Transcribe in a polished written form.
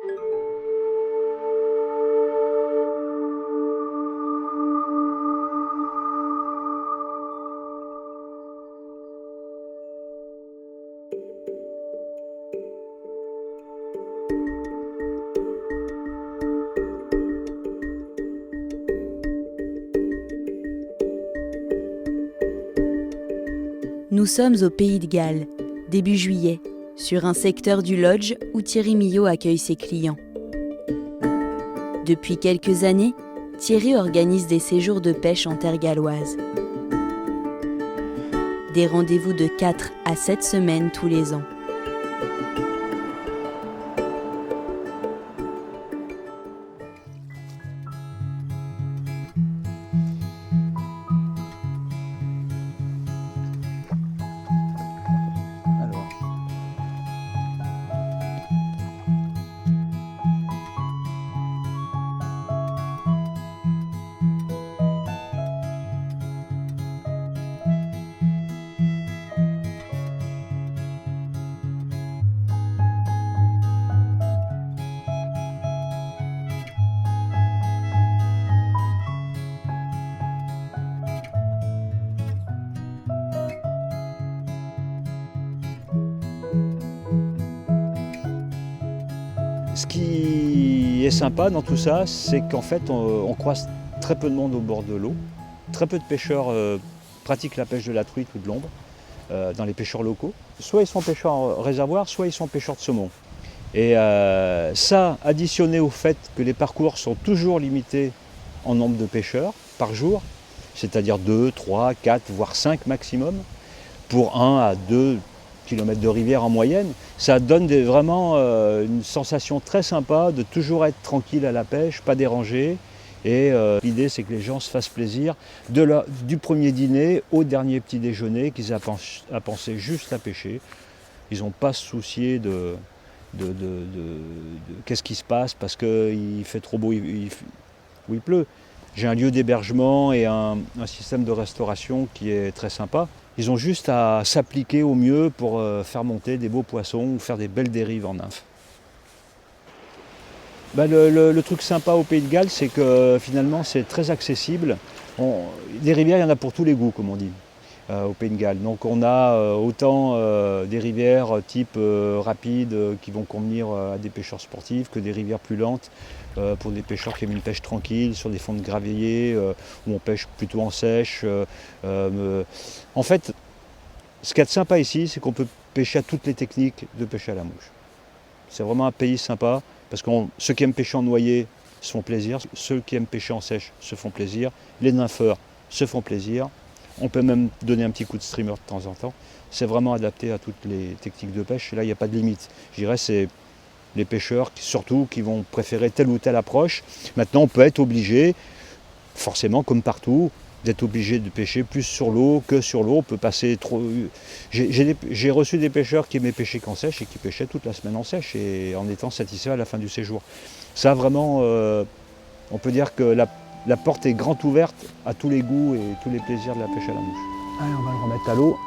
Nous sommes au Pays de Galles, début juillet, sur un secteur du Lodge où Thierry Millot accueille ses clients. Depuis quelques années, Thierry organise des séjours de pêche en terre galloise. Des rendez-vous de 4 à 7 semaines tous les ans. Ce qui est sympa dans tout ça, c'est qu'en fait, on croise très peu de monde au bord de l'eau. Très peu de pêcheurs pratiquent la pêche de la truite ou de l'ombre dans les pêcheurs locaux. Soit ils sont pêcheurs en réservoir, soit ils sont pêcheurs de saumon. Et ça, additionné au fait que les parcours sont toujours limités en nombre de pêcheurs par jour, c'est-à-dire 2, 3, 4, voire 5 maximum, pour 1 à 2 km de rivière en moyenne, ça donne vraiment une sensation très sympa de toujours être tranquille à la pêche, pas dérangé. Et l'idée, c'est que les gens se fassent plaisir du premier dîner au dernier petit déjeuner, qu'ils aient à penser juste à pêcher. Ils n'ont pas à se soucier de qu'est-ce qui se passe parce qu'il fait trop beau ou il pleut. J'ai un lieu d'hébergement et un système de restauration qui est très sympa. Ils ont juste à s'appliquer au mieux pour faire monter des beaux poissons ou faire des belles dérives en nymphes. Le truc sympa au Pays de Galles, c'est que finalement c'est très accessible. Des rivières, il y en a pour tous les goûts, comme on dit, au Pays de Galles. Donc on a autant des rivières type rapide qui vont convenir à des pêcheurs sportifs que des rivières plus lentes pour des pêcheurs qui aiment une pêche tranquille sur des fonds de gravier où on pêche plutôt en sèche. En fait, ce qu'il y a de sympa ici, c'est qu'on peut pêcher à toutes les techniques de pêche à la mouche. C'est vraiment un pays sympa parce que ceux qui aiment pêcher en noyer se font plaisir, ceux qui aiment pêcher en sèche se font plaisir, les nympheurs se font plaisir. On peut même donner un petit coup de streamer de temps en temps. C'est vraiment adapté à toutes les techniques de pêche et là il n'y a pas de limite. Je dirais c'est les pêcheurs surtout qui vont préférer telle ou telle approche. Maintenant on peut être obligé, forcément comme partout, d'être obligé de pêcher plus sur l'eau que sur l'eau. On peut passer trop. J'ai reçu des pêcheurs qui aimaient pêcher qu'en sèche et qui pêchaient toute la semaine en sèche et en étant satisfaits à la fin du séjour. Ça vraiment, on peut dire que la porte est grande ouverte à tous les goûts et tous les plaisirs de la pêche à la mouche. Allez, on va le remettre à l'eau.